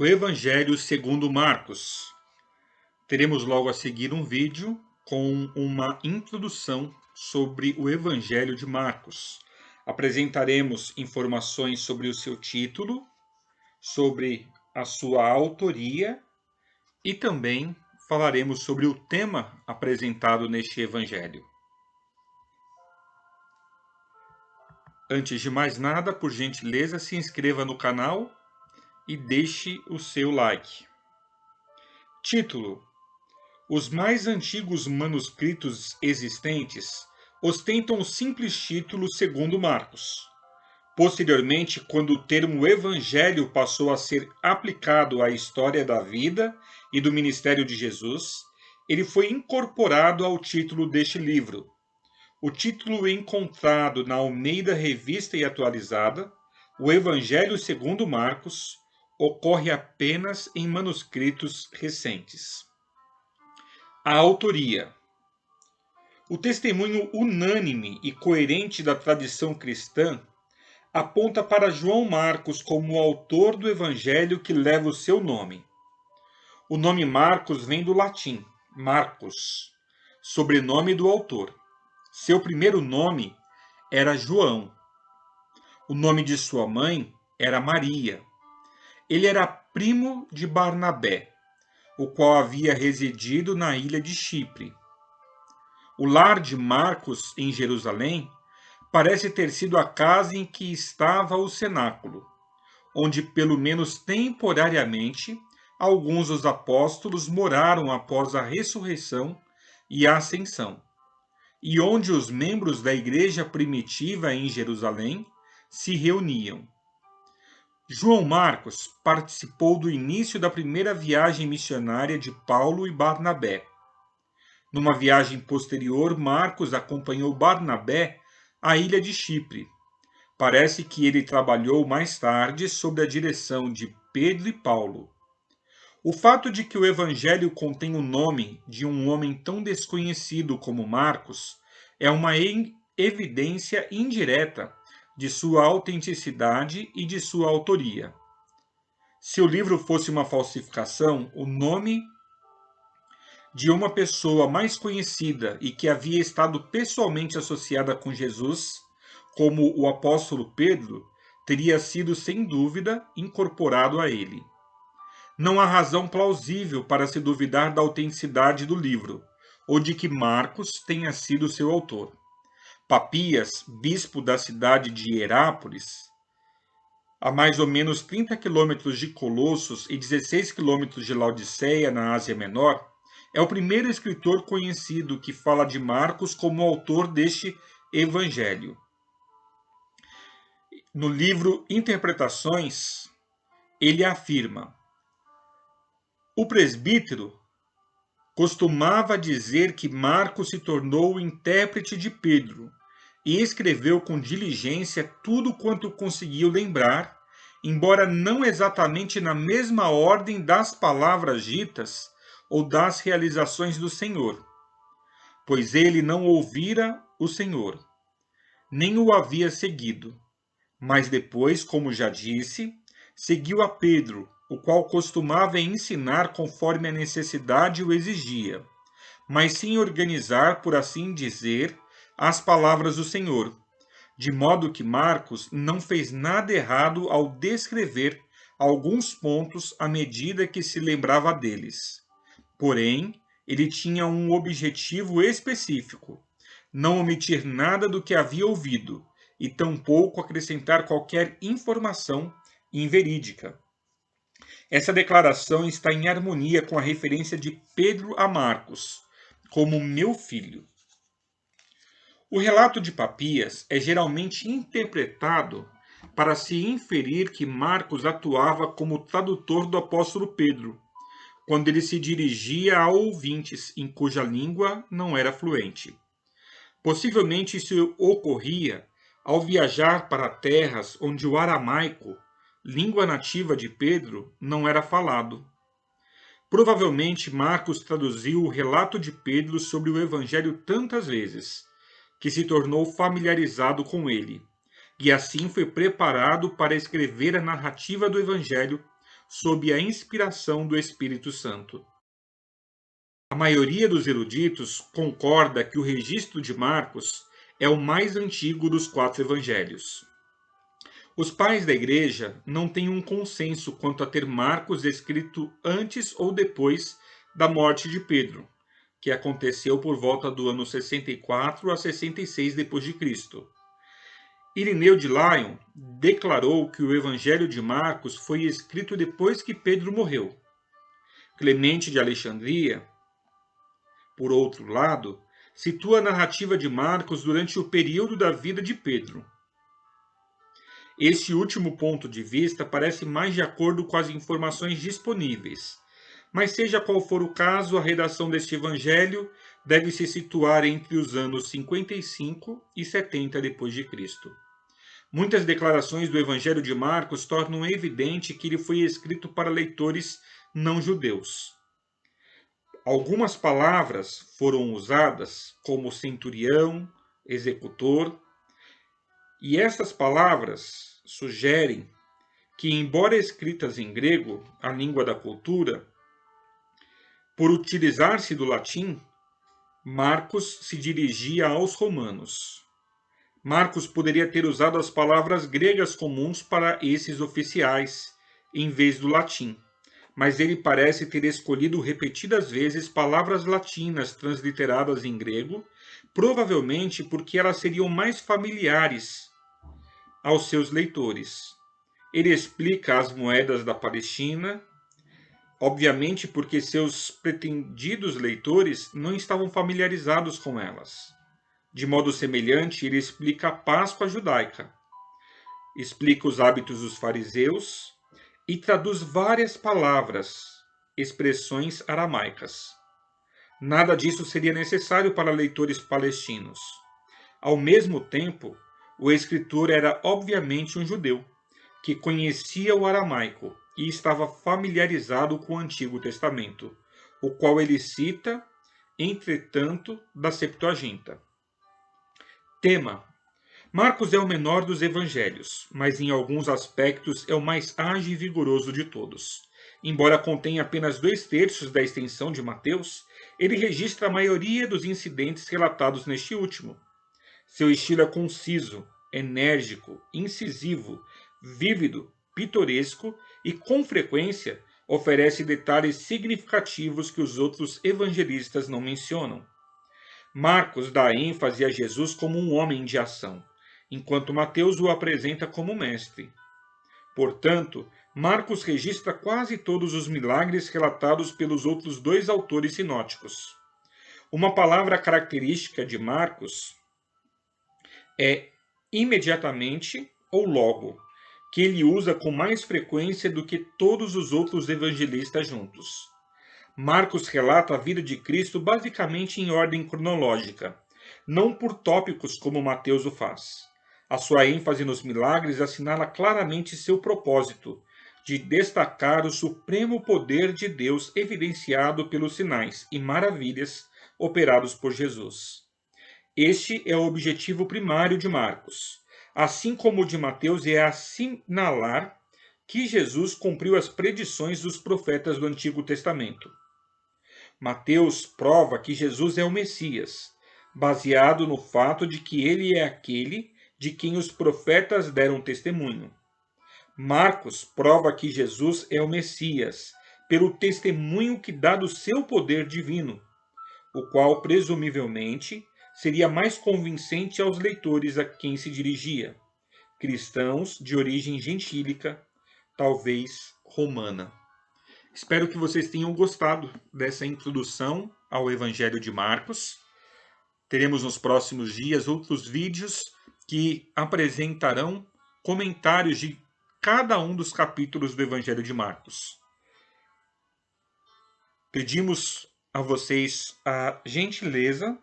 O Evangelho segundo Marcos. Teremos logo a seguir um vídeo com uma introdução sobre o Evangelho de Marcos. Apresentaremos informações sobre o seu título, sobre a sua autoria e também falaremos sobre o tema apresentado neste Evangelho. Antes de mais nada, por gentileza, se inscreva no canal e deixe o seu like. Título: Os mais antigos manuscritos existentes ostentam o simples título segundo Marcos. Posteriormente, quando o termo Evangelho passou a ser aplicado à história da vida e do ministério de Jesus, ele foi incorporado ao título deste livro. O título encontrado na Almeida Revista e Atualizada, o Evangelho segundo Marcos, ocorre apenas em manuscritos recentes. A autoria. O testemunho unânime e coerente da tradição cristã aponta para João Marcos como o autor do evangelho que leva o seu nome. O nome Marcos vem do latim, Marcos, sobrenome do autor. Seu primeiro nome era João. O nome de sua mãe era Maria. Ele era primo de Barnabé, o qual havia residido na ilha de Chipre. O lar de Marcos, em Jerusalém, parece ter sido a casa em que estava o cenáculo, onde, pelo menos temporariamente, alguns dos apóstolos moraram após a ressurreição e a ascensão, e onde os membros da igreja primitiva em Jerusalém se reuniam. João Marcos participou do início da primeira viagem missionária de Paulo e Barnabé. Numa viagem posterior, Marcos acompanhou Barnabé à ilha de Chipre. Parece que ele trabalhou mais tarde sob a direção de Pedro e Paulo. O fato de que o Evangelho contém o nome de um homem tão desconhecido como Marcos é uma evidência indireta de sua autenticidade e de sua autoria. Se o livro fosse uma falsificação, o nome de uma pessoa mais conhecida e que havia estado pessoalmente associada com Jesus, como o apóstolo Pedro, teria sido sem dúvida incorporado a ele. Não há razão plausível para se duvidar da autenticidade do livro, ou de que Marcos tenha sido seu autor. Papias, bispo da cidade de Herápolis, a mais ou menos 30 quilômetros de Colossos e 16 quilômetros de Laodiceia, na Ásia Menor, é o primeiro escritor conhecido que fala de Marcos como autor deste evangelho. No livro Interpretações, ele afirma: o presbítero costumava dizer que Marcos se tornou o intérprete de Pedro e escreveu com diligência tudo quanto conseguiu lembrar, embora não exatamente na mesma ordem das palavras ditas ou das realizações do Senhor, pois ele não ouvira o Senhor, nem o havia seguido. Mas depois, como já disse, seguiu a Pedro, o qual costumava ensinar conforme a necessidade o exigia, mas sem organizar, por assim dizer, as palavras do Senhor, de modo que Marcos não fez nada errado ao descrever alguns pontos à medida que se lembrava deles. Porém, ele tinha um objetivo específico: não omitir nada do que havia ouvido e tampouco acrescentar qualquer informação inverídica. Essa declaração está em harmonia com a referência de Pedro a Marcos, como meu filho. O relato de Papias é geralmente interpretado para se inferir que Marcos atuava como tradutor do apóstolo Pedro, quando ele se dirigia a ouvintes em cuja língua não era fluente. Possivelmente isso ocorria ao viajar para terras onde o aramaico, língua nativa de Pedro, não era falado. Provavelmente Marcos traduziu o relato de Pedro sobre o Evangelho tantas vezes, que se tornou familiarizado com ele, e assim foi preparado para escrever a narrativa do Evangelho sob a inspiração do Espírito Santo. A maioria dos eruditos concorda que o registro de Marcos é o mais antigo dos 4 evangelhos. Os pais da igreja não têm um consenso quanto a ter Marcos escrito antes ou depois da morte de Pedro, que aconteceu por volta do ano 64 a 66 d.C. Irineu de Lyon declarou que o Evangelho de Marcos foi escrito depois que Pedro morreu. Clemente de Alexandria, por outro lado, situa a narrativa de Marcos durante o período da vida de Pedro. Este último ponto de vista parece mais de acordo com as informações disponíveis, mas seja qual for o caso, a redação deste evangelho deve se situar entre os anos 55 e 70 d.C. Muitas declarações do Evangelho de Marcos tornam evidente que ele foi escrito para leitores não judeus. Algumas palavras foram usadas, como centurião, executor, e essas palavras sugerem que, embora escritas em grego, a língua da cultura, por utilizar-se do latim, Marcos se dirigia aos romanos. Marcos poderia ter usado as palavras gregas comuns para esses oficiais, em vez do latim, mas ele parece ter escolhido repetidas vezes palavras latinas transliteradas em grego, provavelmente porque elas seriam mais familiares aos seus leitores. Ele explica as moedas da Palestina, obviamente porque seus pretendidos leitores não estavam familiarizados com elas. De modo semelhante, ele explica a Páscoa judaica, explica os hábitos dos fariseus e traduz várias palavras, expressões aramaicas. Nada disso seria necessário para leitores palestinos. Ao mesmo tempo, o escritor era obviamente um judeu, que conhecia o aramaico e estava familiarizado com o Antigo Testamento, o qual ele cita, entretanto, da Septuaginta. Tema: Marcos é o menor dos evangelhos, mas em alguns aspectos é o mais ágil e vigoroso de todos. Embora contenha apenas 2/3 da extensão de Mateus, ele registra a maioria dos incidentes relatados neste último. Seu estilo é conciso, enérgico, incisivo, vívido, pitoresco e, com frequência, oferece detalhes significativos que os outros evangelistas não mencionam. Marcos dá ênfase a Jesus como um homem de ação, enquanto Mateus o apresenta como mestre. Portanto, Marcos registra quase todos os milagres relatados pelos outros 2 autores sinóticos. Uma palavra característica de Marcos é imediatamente ou logo, que ele usa com mais frequência do que todos os outros evangelistas juntos. Marcos relata a vida de Cristo basicamente em ordem cronológica, não por tópicos como Mateus o faz. A sua ênfase nos milagres assinala claramente seu propósito de destacar o supremo poder de Deus evidenciado pelos sinais e maravilhas operados por Jesus. Este é o objetivo primário de Marcos, assim como o de Mateus é assinalar que Jesus cumpriu as predições dos profetas do Antigo Testamento. Mateus prova que Jesus é o Messias, baseado no fato de que ele é aquele de quem os profetas deram testemunho. Marcos prova que Jesus é o Messias, pelo testemunho que dá do seu poder divino, o qual presumivelmente seria mais convincente aos leitores a quem se dirigia, cristãos de origem gentílica, talvez romana. Espero que vocês tenham gostado dessa introdução ao Evangelho de Marcos. Teremos nos próximos dias outros vídeos que apresentarão comentários de cada um dos capítulos do Evangelho de Marcos. Pedimos a vocês a gentileza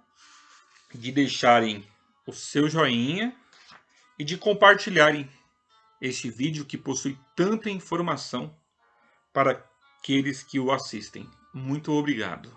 de deixarem o seu joinha e de compartilharem este vídeo que possui tanta informação para aqueles que o assistem. Muito obrigado.